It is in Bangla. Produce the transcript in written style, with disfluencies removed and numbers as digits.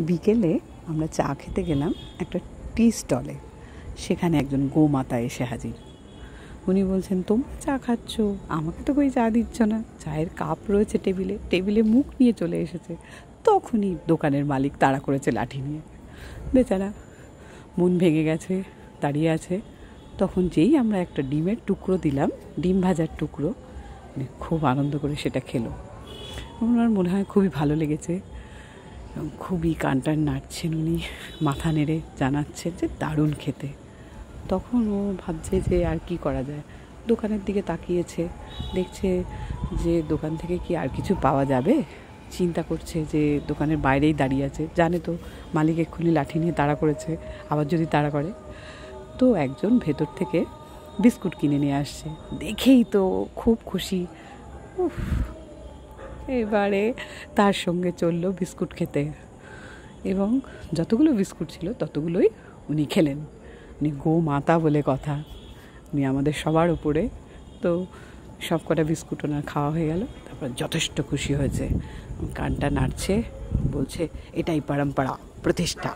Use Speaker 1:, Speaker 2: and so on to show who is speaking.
Speaker 1: বিকেলে আমরা চা খেতে গেলাম একটা টি স্টলে। সেখানে একজন গোমাতা এসে হাজির। উনি বলছেন, তোমরা চা খাচ্ছ, আমাকে তো কই চা দিচ্ছ না। চায়ের কাপ রয়েছে টেবিলে মুখ নিয়ে চলে এসেছে। তখনই দোকানের মালিক তাড়া করেছে লাঠি নিয়ে। বেচারা মন ভেঙে গেছে, দাঁড়িয়ে আছে। তখন যেই আমরা একটা ডিমের টুকরো দিলাম, ডিম ভাজার টুকরো, উনি খুব আনন্দ করে সেটা খেলো। ওনার মনে হয় খুবই ভালো লেগেছে। খুবই কানটান নাড়ছেন উনি, মাথা নেড়ে জানাচ্ছেন যে দারুণ খেতে। তখন ও ভাবছে যে আর কি করা যায়। দোকানের দিকে তাকিয়েছে, দেখছে যে দোকান থেকে কি আর কিছু পাওয়া যাবে। চিন্তা করছে যে দোকানের বাইরেই দাঁড়িয়ে আছে, জানে তো মালিক এক্ষুনি লাঠি নিয়ে তাড়া করেছে, আবার যদি তাড়া করে। তো একজন ভেতর থেকে বিস্কুট কিনে নিয়ে আসছে, দেখেই তো খুব খুশি। উফ, এবারে তার সঙ্গে চললো বিস্কুট খেতে, এবং যতগুলো বিস্কুট ছিল ততগুলোই উনি খেলেন। উনি গোমাতা বলে কথা, উনি আমাদের সবার উপরে। তো সব কটা বিস্কুট ওনার খাওয়া হয়ে গেল। তারপর যথেষ্ট খুশি হয়েছে, কানটা নাড়ছে, বলছে এটাই পরম্পরা, প্রতিষ্ঠা।